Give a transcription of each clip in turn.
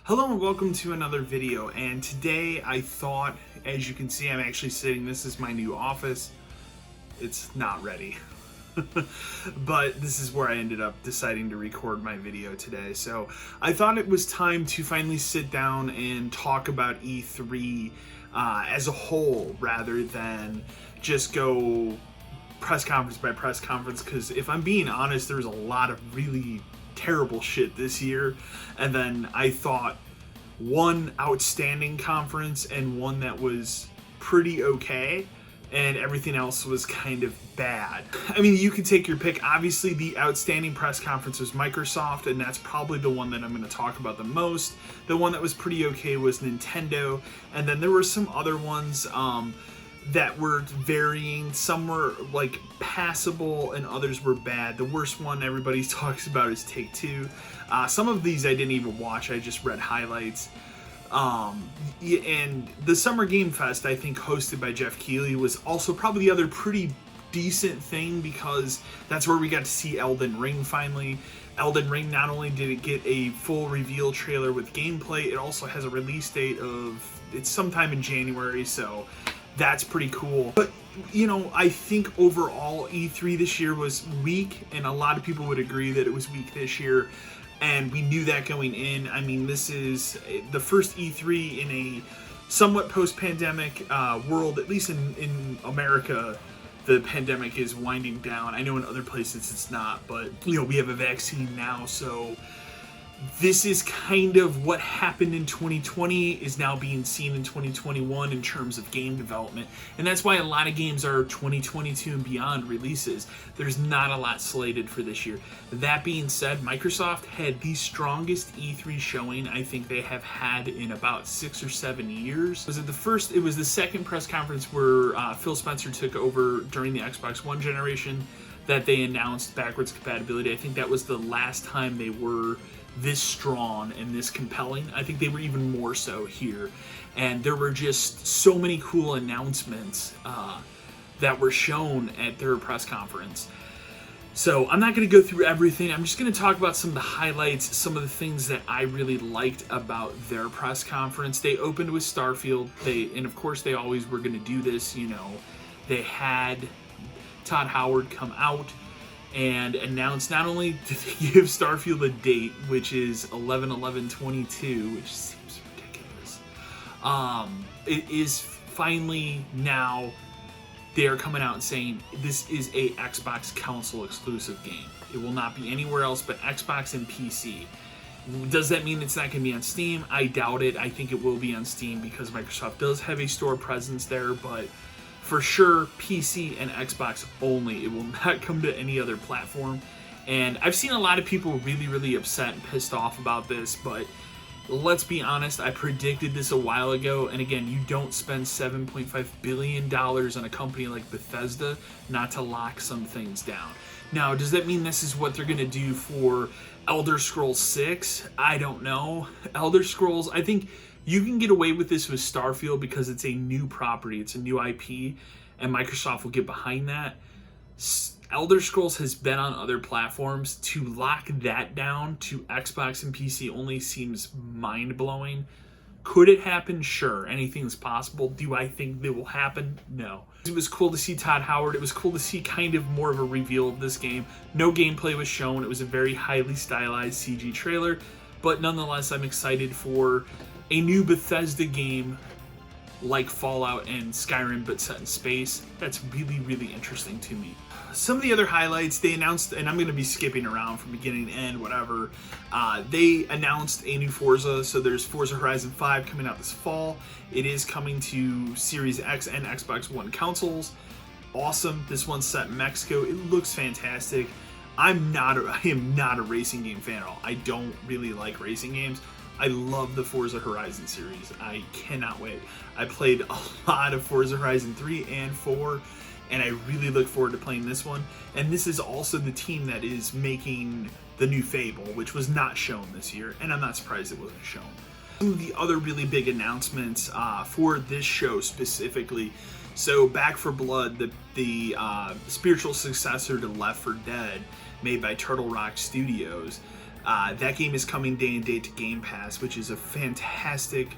Hello and welcome to another video, and today I thought, as you can see, I'm actually sitting, this is my new office. It's not ready, but this is where I ended up deciding to record my video today. So I thought it was time to finally sit down and talk about E3 as a whole, rather than just go press conference by press conference, because if I'm being honest, there's a lot of really terrible shit this year, and then I thought one outstanding conference and one that was pretty okay, and everything else was kind of bad. I mean, you can take your pick. Obviously, the outstanding press conference was Microsoft, and that's probably the one that I'm going to talk about the most. The one that was pretty okay was Nintendo, and then there were some other ones that were varying. Some were like passable and others were bad. The worst one everybody talks about is Take-Two. Some of these I didn't even watch, I just read highlights. And the Summer Game Fest, I think hosted by Jeff Keighley, was also probably the other pretty decent thing, because that's where we got to see Elden Ring finally. Elden Ring, not only did it get a full reveal trailer with gameplay, it also has a release date of, it's sometime in January, so that's pretty cool. But, you know, I think overall E3 this year was weak, and a lot of people would agree that it was weak this year, and we knew that going in. I mean, this is the first E3 in a somewhat post-pandemic world, at least in America. The pandemic is winding down. I know in other places it's not, but, you know, we have a vaccine now, so this is kind of what happened in 2020 is now being seen in 2021 in terms of game development. And that's why a lot of games are 2022 and beyond releases. There's not a lot slated for this year. That being said, Microsoft had the strongest E3 showing I think they have had in about 6 or 7 years. Was it the first? It was the second press conference where Phil Spencer took over during the Xbox One generation that they announced backwards compatibility. I think that was the last time they were this strong and this compelling. I think they were even more so here, and there were just so many cool announcements that were shown at their press conference. So I'm not going to go through everything. I'm just going to talk about some of the highlights, some of the things that I really liked about their press conference. They opened with Starfield. And of course they always were going to do this, you know. They had Todd Howard come out and announced, not only did they give Starfield a date, which is 11/11/22, which seems ridiculous. It is finally now, they are coming out and saying this is a Xbox console exclusive game. It will not be anywhere else but Xbox and PC. Does that mean it's not going to be on Steam? I doubt it. I think it will be on Steam because Microsoft does have a store presence there, but for sure, PC and Xbox only. It will not come to any other platform. And I've seen a lot of people really, really upset and pissed off about this, but let's be honest, I predicted this a while ago. And again, you don't spend $7.5 billion on a company like Bethesda not to lock some things down. Now, does that mean this is what they're going to do for Elder Scrolls 6? I don't know. Elder Scrolls, I think you can get away with this with Starfield because it's a new property, it's a new IP, and Microsoft will get behind that. Elder Scrolls has been on other platforms. To lock that down to Xbox and PC only seems mind-blowing. Could it happen? Sure, anything's possible. Do I think it will happen? No. It was cool to see Todd Howard. It was cool to see kind of more of a reveal of this game. No gameplay was shown. It was a very highly stylized CG trailer, but nonetheless, I'm excited for a new Bethesda game like Fallout and Skyrim, but set in space. That's really, really interesting to me. Some of the other highlights, they announced, and I'm going to be skipping around from beginning to end, whatever. They announced a new Forza, so there's Forza Horizon 5 coming out this fall. It is coming to Series X and Xbox One consoles. Awesome. This one's set in Mexico. It looks fantastic. I am not a racing game fan at all. I don't really like racing games. I love the Forza Horizon series. I cannot wait. I played a lot of Forza Horizon 3 and 4, and I really look forward to playing this one. And this is also the team that is making the new Fable, which was not shown this year, and I'm not surprised it wasn't shown. Some of the other really big announcements for this show specifically. So Back 4 Blood, the spiritual successor to Left 4 Dead, made by Turtle Rock Studios, That game is coming day and date to Game Pass, which is a fantastic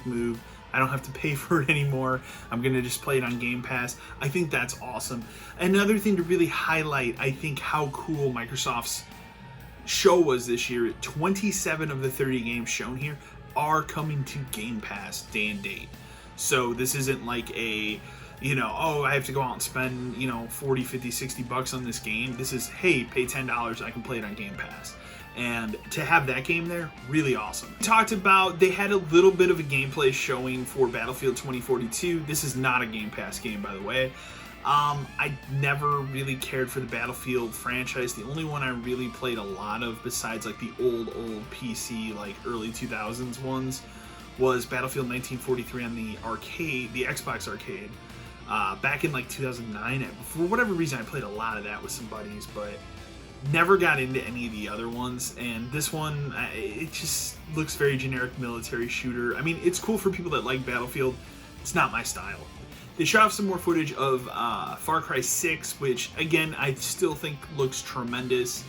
move. I don't have to pay for it anymore. I'm going to just play it on Game Pass. I think that's awesome. Another thing to really highlight, I think, how cool Microsoft's show was this year. 27 of the 30 games shown here are coming to Game Pass day and date. So this isn't like a, oh, I have to go out and spend, 40, 50, 60 bucks on this game. This is, hey, pay $10, I can play it on Game Pass. And to have that game there, really awesome. We talked about, they had a little bit of a gameplay showing for Battlefield 2042. This is not a Game Pass game, by the way. I never really cared for the Battlefield franchise. The only one I really played a lot of, besides like the old PC, like early 2000s ones, was Battlefield 1943 on the arcade, the Xbox arcade. Back in like 2009. For whatever reason, I played a lot of that with some buddies, but never got into any of the other ones. And this one, it just looks very generic military shooter. I mean, it's cool for people that like Battlefield. It's not my style. They showed off some more footage of Far Cry 6, which, again, I still think looks tremendous.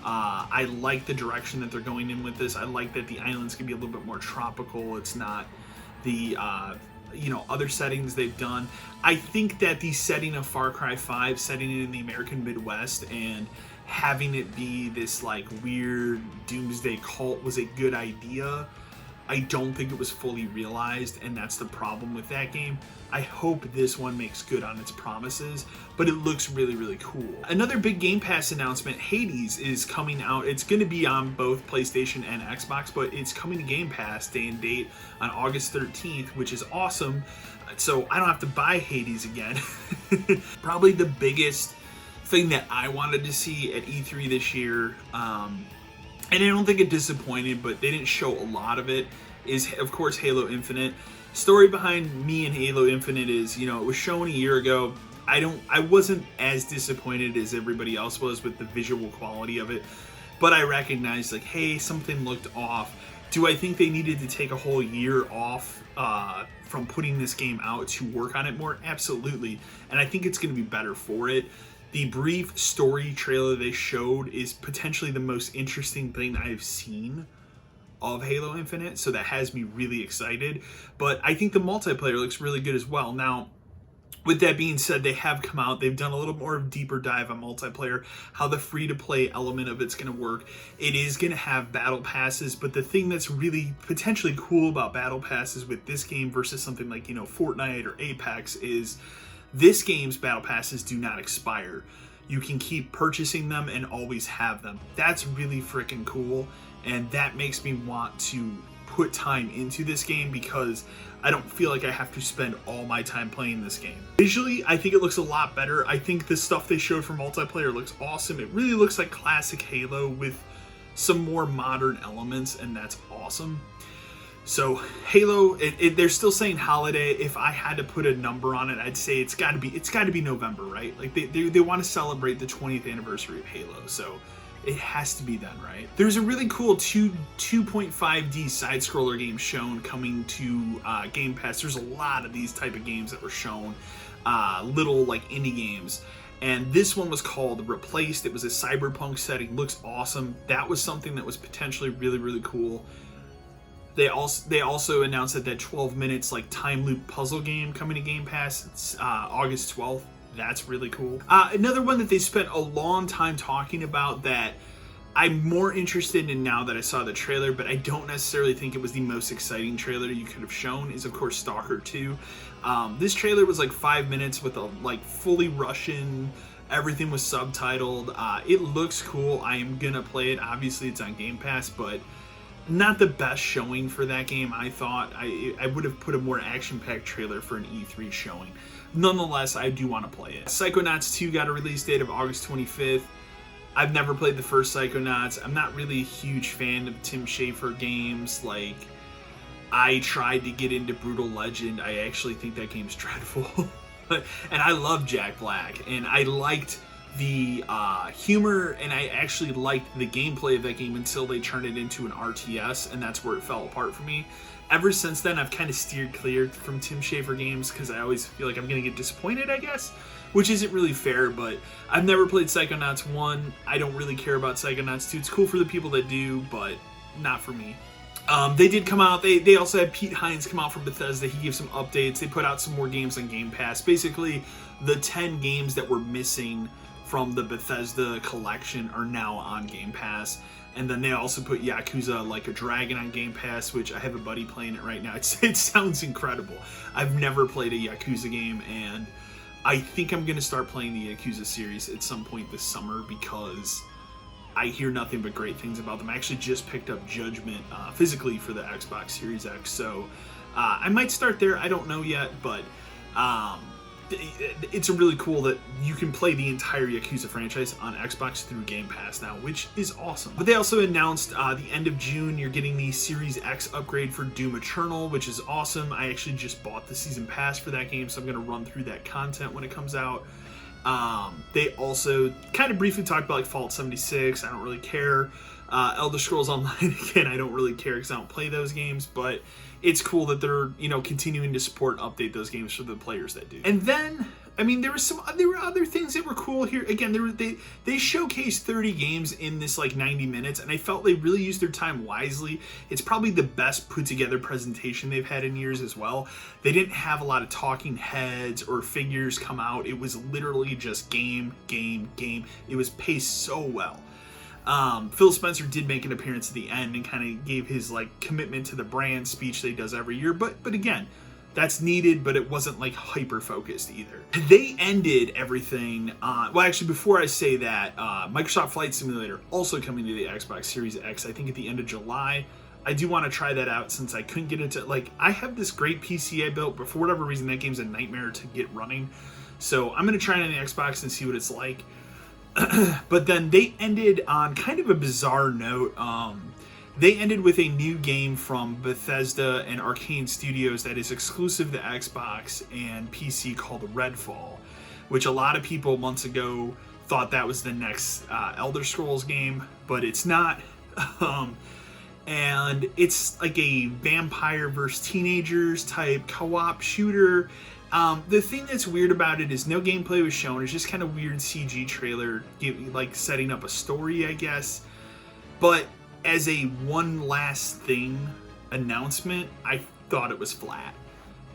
I like the direction that they're going in with this. I like that the islands can be a little bit more tropical. It's not the other settings they've done. I think that the setting of Far Cry 5, setting it in the American Midwest and having it be this like weird doomsday cult was a good idea. I don't think it was fully realized, and that's the problem with that game. I hope this one makes good on its promises, but it looks really, really cool. Another big Game Pass announcement, Hades, is coming out. It's going to be on both PlayStation and Xbox, but it's coming to Game Pass day and date on August 13th, which is awesome. So I don't have to buy Hades again. Probably the biggest thing that I wanted to see at E3 this year, and I don't think it disappointed, but they didn't show a lot of it, is of course Halo Infinite. Story behind me and Halo Infinite is, it was shown a year ago. I wasn't as disappointed as everybody else was with the visual quality of it, but I recognized like, hey, something looked off. Do I think they needed to take a whole year off from putting this game out to work on it more? Absolutely, and I think it's going to be better for it. The brief story trailer they showed is potentially the most interesting thing I've seen of Halo Infinite, so that has me really excited. But I think the multiplayer looks really good as well. Now, with that being said, they have come out, they've done a little more of a deeper dive on multiplayer, how the free-to-play element of it's going to work. It is going to have battle passes, but the thing that's really potentially cool about battle passes with this game versus something like, Fortnite or Apex is this game's battle passes do not expire. You can keep purchasing them and always have them. That's really freaking cool, and that makes me want to put time into this game because I don't feel like I have to spend all my time playing this game. Visually, I think it looks a lot better. I think the stuff they showed for multiplayer looks awesome. It really looks like classic Halo with some more modern elements, and that's awesome. So Halo, they're still saying holiday. If I had to put a number on it, I'd say it's got to be November, right? Like they want to celebrate the 20th anniversary of Halo, so it has to be then, right? There's a really cool 2.5D side-scroller game shown coming to Game Pass. There's a lot of these type of games that were shown, little like indie games. And this one was called Replaced. It was a cyberpunk setting. Looks awesome. That was something that was potentially really, really cool. They also announced that 12 minutes like time loop puzzle game coming to Game Pass. It's August 12th. That's really cool. Another one that they spent a long time talking about that I'm more interested in now that I saw the trailer, but I don't necessarily think it was the most exciting trailer you could have shown, is of course Stalker 2. This trailer was like 5 minutes with a like fully Russian, everything was subtitled. It looks cool. I am gonna play it. Obviously it's on Game Pass, but not the best showing for that game. I thought I would have put a more action-packed trailer for an E3 showing. Nonetheless, I do want to play it. Psychonauts 2 got a release date of August 25th. I've never played the first Psychonauts. I'm not really a huge fan of Tim Schafer games. Like, I tried to get into Brutal Legend. I actually think that game's dreadful. And I love Jack Black. And I liked the humor, and I actually liked the gameplay of that game until they turned it into an RTS, and that's where it fell apart for me. Ever since then, I've kind of steered clear from Tim Schafer games because I always feel like I'm going to get disappointed, I guess. which isn't really fair, but I've never played Psychonauts 1. I don't really care about Psychonauts 2. It's cool for the people that do, but not for me. They did come out. They also had Pete Hines come out from Bethesda. He gave some updates. They put out some more games on Game Pass. Basically, the 10 games that were missing from the Bethesda collection are now on Game Pass. And then they also put Yakuza Like a Dragon on Game Pass, which I have a buddy playing it right now. It sounds incredible. I've never played a Yakuza game, and I think I'm going to start playing the Yakuza series at some point this summer because I hear nothing but great things about them. I actually just picked up Judgment physically for the Xbox Series X, so I might start there. I don't know yet, but it's really cool that you can play the entire Yakuza franchise on Xbox through Game Pass now, which is awesome. But they also announced the end of June, you're getting the Series X upgrade for Doom Eternal, which is awesome. I actually just bought the Season Pass for that game, so I'm going to run through that content when it comes out. They also kind of briefly talked about like Fallout 76. I don't really care. Elder Scrolls Online, again, I don't really care because I don't play those games, but it's cool that they're, continuing to support and update those games for the players that do. And then, there were other things that were cool here. Again, they showcased 30 games in this like 90 minutes, and I felt they really used their time wisely. It's probably the best put together presentation they've had in years as well. They didn't have a lot of talking heads or figures come out. It was literally just game. It was paced so well. Phil Spencer did make an appearance at the end and kind of gave his like commitment to the brand speech that he does every year, but again, that's needed, but it wasn't like hyper focused either. They ended everything actually before I say that, Microsoft Flight Simulator also coming to the Xbox Series X, I think at the end of July. I do want to try that out since I couldn't get into, I have this great PC I built, but for whatever reason that game's a nightmare to get running, so I'm going to try it on the Xbox and see what it's like. But then they ended on kind of a bizarre note. They ended with a new game from Bethesda and Arcane Studios that is exclusive to Xbox and PC called Redfall, which a lot of people months ago thought that was the next Elder Scrolls game, but it's not. And it's like a vampire versus teenagers type co-op shooter. The thing that's weird about it is no gameplay was shown. It's just kind of weird CG trailer, like setting up a story, I guess. But as a one last thing announcement, I thought it was flat.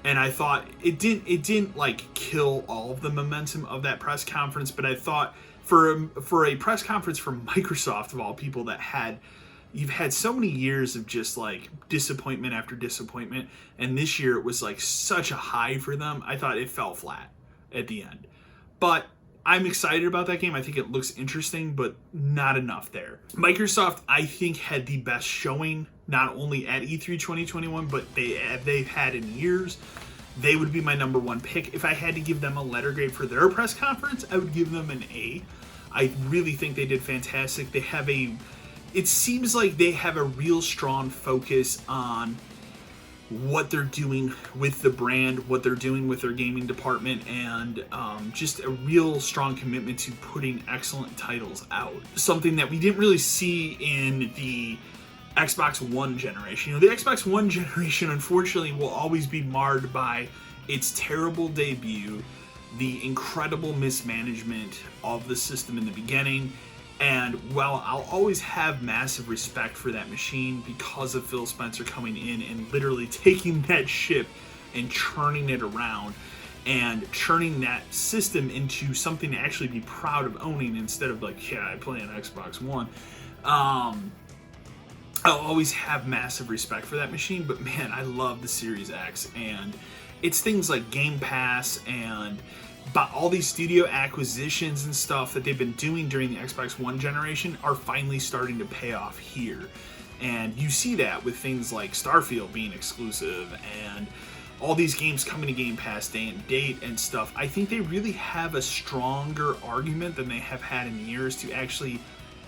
And I thought it didn't like kill all of the momentum of that press conference, but I thought for a press conference from Microsoft of all people you've had so many years of just like disappointment after disappointment, and this year it was like such a high for them. I thought it fell flat at the end. But I'm excited about that game. I think it looks interesting, but not enough there. Microsoft, I think, had the best showing, not only at E3 2021, but they've had in years. They would be my number one pick. If I had to give them a letter grade for their press conference, I would give them an A. I really think they did fantastic. It seems like they have a real strong focus on what they're doing with the brand, what they're doing with their gaming department, and just a real strong commitment to putting excellent titles out. Something that we didn't really see in the Xbox One generation. The Xbox One generation, unfortunately, will always be marred by its terrible debut, the incredible mismanagement of the system in the beginning. And while I'll always have massive respect for that machine because of Phil Spencer coming in and literally taking that ship and churning it around and churning that system into something to actually be proud of owning instead of like, yeah, I play on Xbox One. I'll always have massive respect for that machine, but man, I love the Series X, and it's things like Game Pass and all these studio acquisitions and stuff that they've been doing during the Xbox One generation are finally starting to pay off here. And you see that with things like Starfield being exclusive and all these games coming to Game Pass day and date and stuff. I think they really have a stronger argument than they have had in years to actually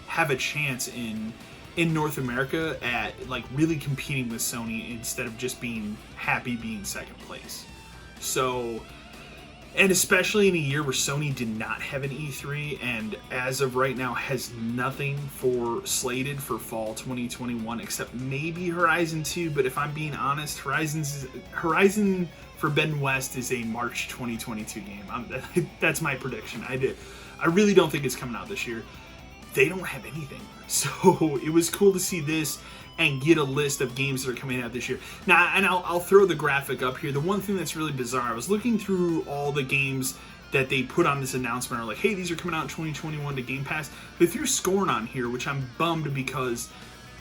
have a chance in North America at like really competing with Sony instead of just being happy being second place. So And especially in a year where Sony did not have an E3 and as of right now has nothing for slated for fall 2021 except maybe Horizon 2, but if I'm being honest, Horizon Forbidden West is a March 2022 game. That's my prediction. I really don't think it's coming out this year. They don't have anything. So it was cool to see this and get a list of games that are coming out this year. Now, and I'll throw the graphic up here. The one thing that's really bizarre, I was looking through all the games that they put on this announcement, are like, hey, these are coming out in 2021 to Game Pass. They threw Scorn on here, which I'm bummed because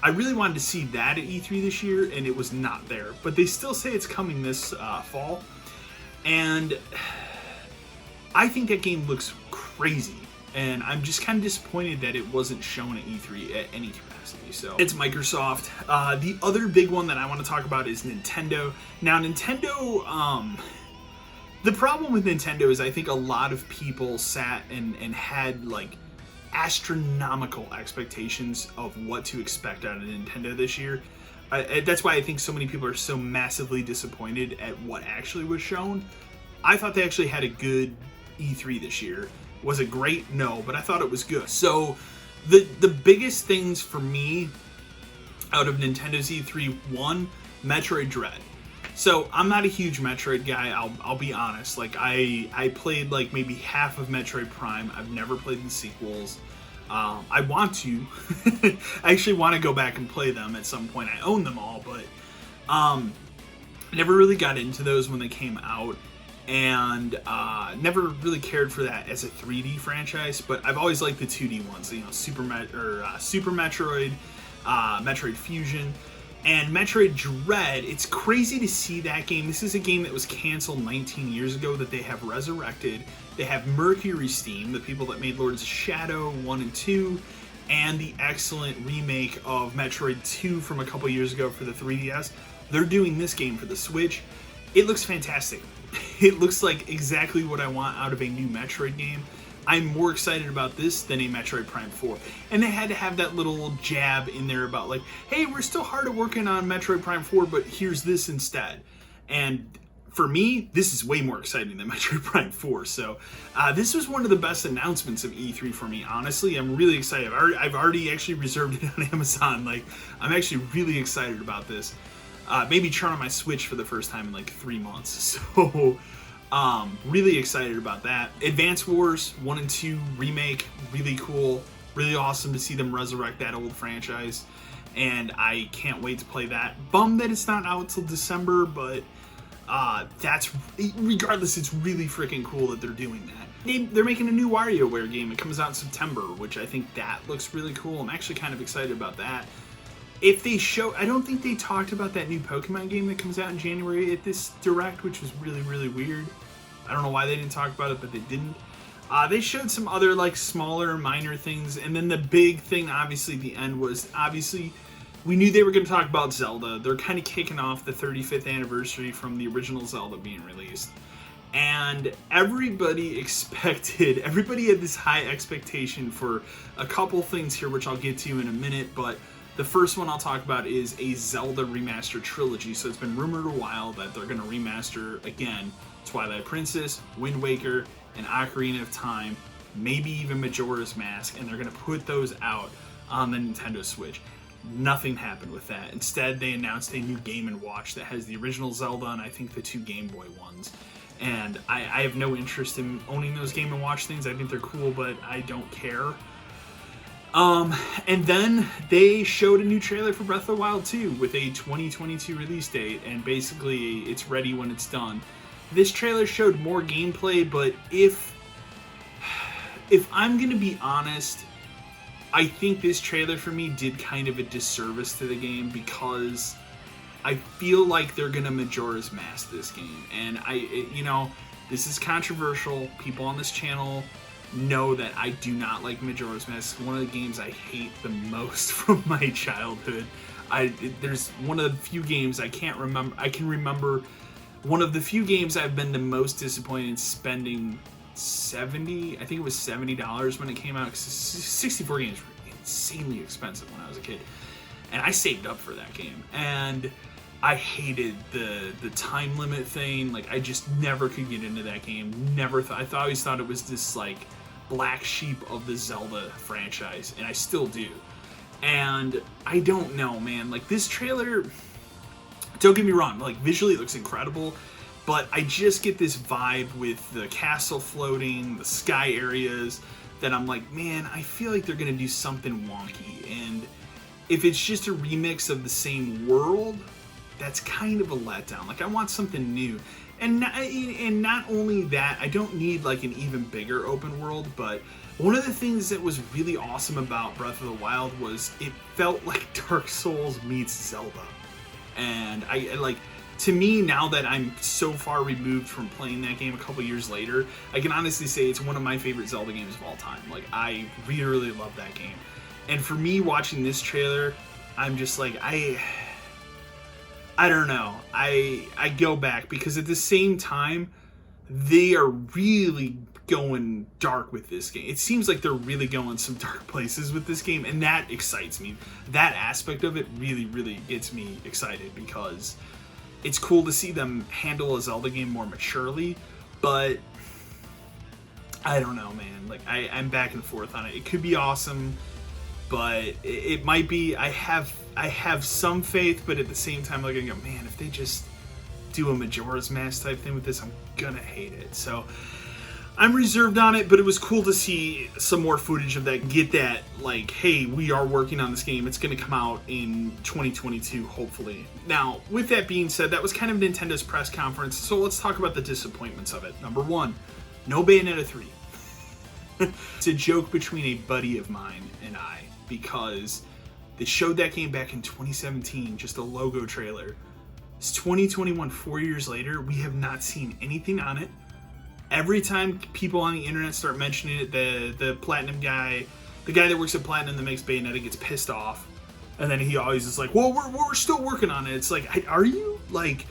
I really wanted to see that at E3 this year, and it was not there. But they still say it's coming this fall. And I think that game looks crazy. And I'm just kind of disappointed that it wasn't shown at E3 at any capacity. So it's Microsoft. The other big one that I want to talk about is Nintendo. Now, Nintendo, the problem with Nintendo is I think a lot of people sat and had like astronomical expectations of what to expect out of Nintendo this year. That's why I think so many people are so massively disappointed at what actually was shown. I thought they actually had a good E3 this year. Was it great? No, but I thought it was good. So the biggest things for me out of Nintendo's E3, one, Metroid Dread. So I'm not a huge Metroid guy, I'll be honest. Like I played like maybe half of Metroid Prime. I've never played the sequels. I want to. I actually want to go back and play them at some point. I own them all, but never really got into those when they came out. And never really cared for that as a 3D franchise, but I've always liked the 2D ones, you know, Super Metroid, Metroid Fusion, and Metroid Dread. It's crazy to see that game. This is a game that was canceled 19 years ago that they have resurrected. They have Mercury Steam, the people that made Lords of Shadow 1 and 2, and the excellent remake of Metroid 2 from a couple years ago for the 3DS. They're doing this game for the Switch. It looks fantastic. It looks like exactly what I want out of a new Metroid game. I'm more excited about this than a Metroid Prime 4. And they had to have that little jab in there about like, hey, we're still hard at working on Metroid Prime 4, but here's this instead. And for me, this is way more exciting than Metroid Prime 4. So this was one of the best announcements of E3 for me, honestly. I'm really excited. I've already actually reserved it on Amazon. Like, I'm actually really excited about this. Maybe turn on my Switch for the first time in like 3 months. So, really excited about that. Advance Wars 1 and 2 remake, really cool. Really awesome to see them resurrect that old franchise. And I can't wait to play that. Bummed that it's not out till December, but regardless, it's really freaking cool that they're doing that. They're making a new WarioWare game. It comes out in September, which I think that looks really cool. I'm actually kind of excited about that. If they show, I don't think they talked about that new Pokemon game that comes out in January at this Direct, which was really, really weird. I don't know why they didn't talk about it, but they didn't. They showed some other like smaller, minor things, and then the big thing, obviously, the end was, obviously, we knew they were going to talk about Zelda. They're kind of kicking off the 35th anniversary from the original Zelda being released. And everybody had this high expectation for a couple things here, which I'll get to in a minute, but the first one I'll talk about is a Zelda Remastered Trilogy. So it's been rumored a while that they're going to remaster, again, Twilight Princess, Wind Waker, and Ocarina of Time, maybe even Majora's Mask, and they're going to put those out on the Nintendo Switch. Nothing happened with that. Instead, they announced a new Game & Watch that has the original Zelda and I think the 2 Game Boy ones. And I have no interest in owning those Game & Watch things. I think they're cool, but I don't care. And then they showed a new trailer for Breath of the Wild 2 with a 2022 release date, and basically it's ready when it's done. This trailer showed more gameplay, but if I'm gonna be honest, I think this trailer for me did kind of a disservice to the game because I feel like they're gonna Majora's Mask this game, and this is controversial. People on this channel know that I do not like Majora's Mask. It's one of the games I hate the most from my childhood. There's one of the few games I can remember one of the few games I've been the most disappointed in spending I think it was $70 when it came out, because 64 games were insanely expensive when I was a kid, and I saved up for that game. And I hated the time limit thing. Like, I just never could get into that game. Never thought. I always thought it was this like black sheep of the Zelda franchise, and I still do. And I don't know, man. Like, this trailer, don't get me wrong, like, visually it looks incredible, but I just get this vibe with the castle floating, the sky areas, that I'm like, man, I feel like they're gonna do something wonky. And if it's just a remix of the same world, that's kind of a letdown. Like, I want something new. And not only that, I don't need like an even bigger open world, but one of the things that was really awesome about Breath of the Wild was it felt like Dark Souls meets Zelda. And I like, to me, now that I'm so far removed from playing that game a couple years later, I can honestly say it's one of my favorite Zelda games of all time. Like, I really, really love that game. And for me, watching this trailer, I'm just like, I don't know. I go back because at the same time, they are really going dark with this game. It seems like they're really going some dark places with this game, and that excites me. That aspect of it really, really gets me excited because it's cool to see them handle a Zelda game more maturely, but I don't know, man. Like, I'm back and forth on it. It could be awesome, but it might be. I have some faith, but at the same time, like, I go, man, if they just do a Majora's Mask type thing with this, I'm gonna hate it. So I'm reserved on it, but it was cool to see some more footage of that. Get that, like, hey, we are working on this game. It's gonna come out in 2022, hopefully. Now, with that being said, that was kind of Nintendo's press conference, so let's talk about the disappointments of it. Number one, no Bayonetta 3. It's a joke between a buddy of mine and I, because they showed that game back in 2017, just a logo trailer. It's 2021, 4 years later, we have not seen anything on it. Every time people on the internet start mentioning it, the Platinum guy, the guy that works at Platinum that makes Bayonetta, gets pissed off. And then he always is like, well, we're still working on it. It's like, are you? Like,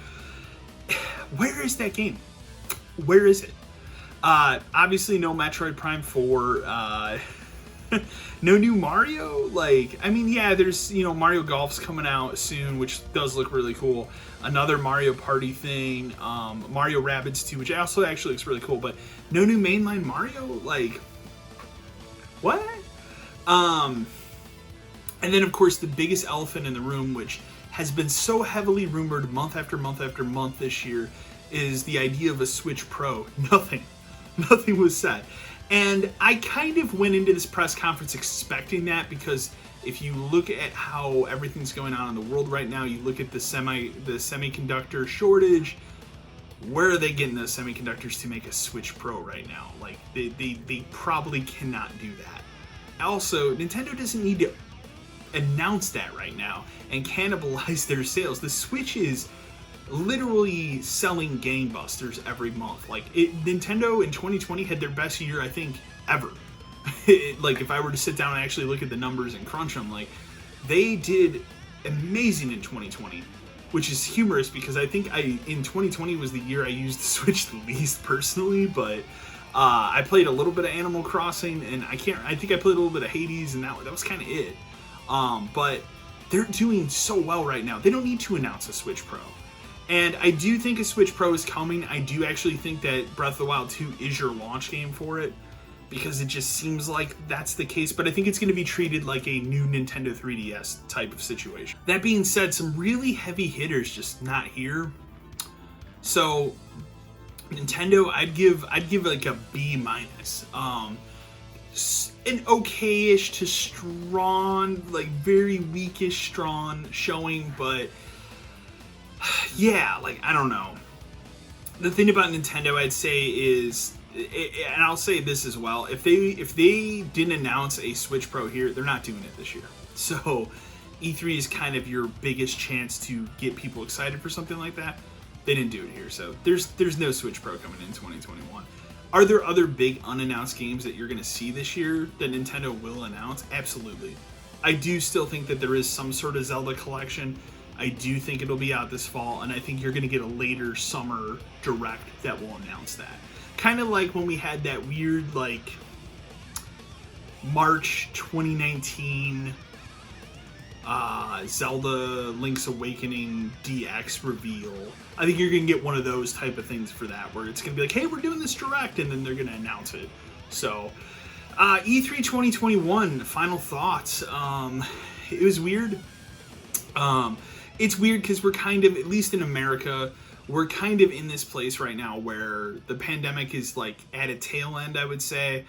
where is that game? Where is it? Obviously no Metroid Prime 4, no new Mario. Like, I mean, yeah, there's, Mario Golf's coming out soon, which does look really cool. Another Mario Party thing, Mario Rabbids 2, which also actually looks really cool, but no new mainline Mario? Like, what? And then, of course, the biggest elephant in the room, which has been so heavily rumored month after month after month this year, is the idea of a Switch Pro. Nothing was said. And I kind of went into this press conference expecting that, because if you look at how everything's going on in the world right now, you look at the semiconductor shortage. Where are they getting those semiconductors to make a Switch Pro right now? Like, they probably cannot do that. Also, Nintendo doesn't need to announce that right now and cannibalize their sales. The Switch is literally selling gangbusters every month. Like, Nintendo in 2020 had their best year, I think, ever. Like, if I were to sit down and actually look at the numbers and crunch them, like, they did amazing in 2020, which is humorous because I think in 2020 was the year I used the Switch the least personally, but I played a little bit of Animal Crossing, and I think I played a little bit of Hades, and that was kind of it. But they're doing so well right now. They don't need to announce a Switch Pro. And I do think a Switch Pro is coming. I do actually think that Breath of the Wild 2 is your launch game for it, because it just seems like that's the case. But I think it's going to be treated like a new Nintendo 3DS type of situation. That being said, some really heavy hitters just not here. So Nintendo, I'd give like a B-. An okay-ish to strong, like very weakish strong showing, but yeah, like, I don't know. The thing about Nintendo, I'd say, is, and I'll say this as well, if they didn't announce a Switch Pro here, they're not doing it this year. So E3 is kind of your biggest chance to get people excited for something like that. They didn't do it here, so there's no Switch Pro coming in 2021. Are there other big unannounced games that you're going to see this year that Nintendo will announce? Absolutely. I do still think that there is some sort of Zelda collection. I do think it'll be out this fall, and I think you're going to get a later summer direct that will announce that. Kind of like when we had that weird, like, March 2019 Zelda Link's Awakening DX reveal. I think you're going to get one of those type of things for that, where it's going to be like, hey, we're doing this direct, and then they're going to announce it. So, E3 2021, final thoughts. It was weird. It's weird because we're kind of, at least in America, we're kind of in this place right now where the pandemic is like at a tail end, I would say.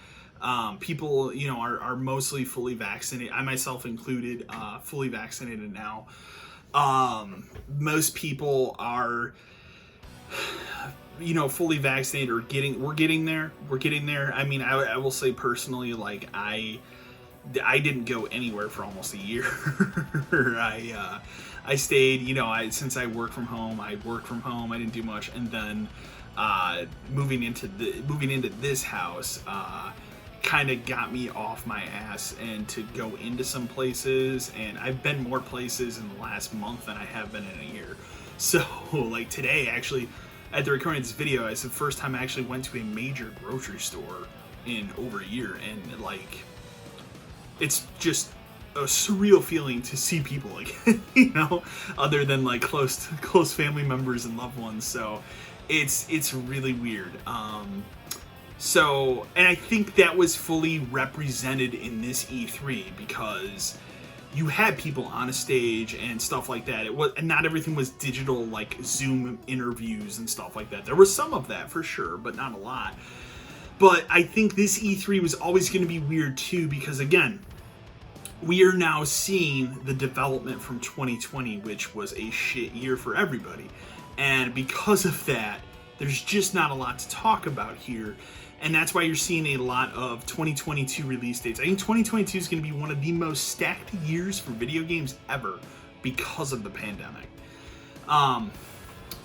People, you know, are mostly fully vaccinated. I myself included, fully vaccinated now. Most people are, you know, fully vaccinated or we're getting there. I mean, I will say personally, like I didn't go anywhere for almost a year. I stayed, you know, since I worked from home. I didn't do much, and then moving into this house kind of got me off my ass and to go into some places. And I've been more places in the last month than I have been in a year. So, like today, actually, at the recording of this video, it's the first time I actually went to a major grocery store in over a year, and like, it's just a surreal feeling to see people again, you know, other than like close family members and loved ones. So it's really weird. So, and I think that was fully represented in this E3 because you had people on a stage and stuff like that. It was, and not everything was digital, like Zoom interviews and stuff like that. There was some of that for sure, but not a lot. But I think this E3 was always going to be weird too, because again, we are now seeing the development from 2020, which was a shit year for everybody. And because of that, there's just not a lot to talk about here. And that's why you're seeing a lot of 2022 release dates. I think 2022 is going to be one of the most stacked years for video games ever because of the pandemic.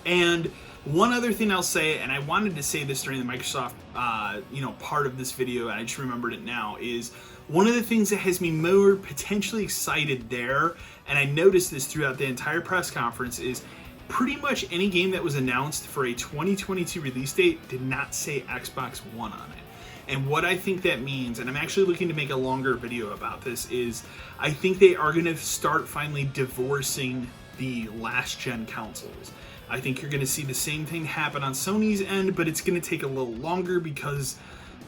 And one other thing I'll say, and I wanted to say this during the Microsoft, part of this video, and I just remembered it now, is one of the things that has me more potentially excited there, and I noticed this throughout the entire press conference, is pretty much any game that was announced for a 2022 release date did not say Xbox One on it. And what I think that means, and I'm actually looking to make a longer video about this, is I think they are going to start finally divorcing the last gen consoles. I think you're going to see the same thing happen on Sony's end, but it's going to take a little longer because,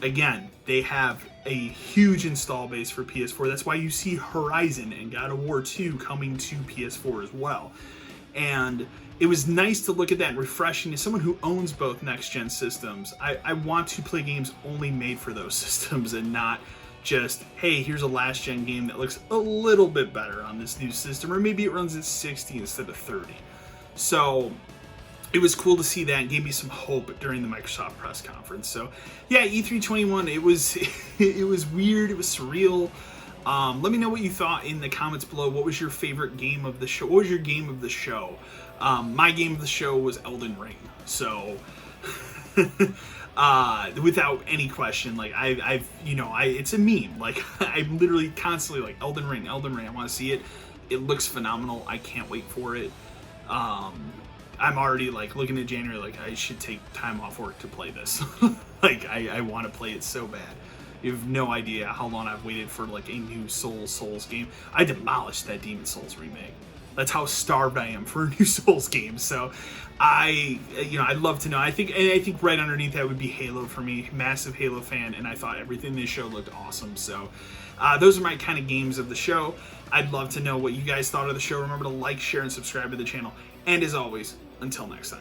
again, they have a huge install base for PS4. That's why you see Horizon and God of War 2 coming to PS4 as well. And it was nice to look at that and refreshing. As someone who owns both next-gen systems, I want to play games only made for those systems and not just, hey, here's a last-gen game that looks a little bit better on this new system, or maybe it runs at 60 instead of 30. So it was cool to see that and gave me some hope during the Microsoft press conference. So yeah, E3 21, it was weird, it was surreal. Let me know what you thought in the comments below. What was your favorite game of the show? What was your game of the show? My game of the show was Elden Ring. So without any question, like it's a meme. Like I'm literally constantly like Elden Ring. I want to see it. It looks phenomenal. I can't wait for it. I'm already like looking at January like I should take time off work to play this. Like I want to play it so bad. You have no idea how long I've waited for like a new Souls game. I demolished that Demon Souls remake. That's how starved I am for a new Souls game. So I'd love to know. I think right underneath that would be Halo for me. Massive Halo fan, and I thought everything they showed looked awesome. So those are my kind of games of the show. I'd love to know what you guys thought of the show. Remember to like, share, and subscribe to the channel. And as always, until next time.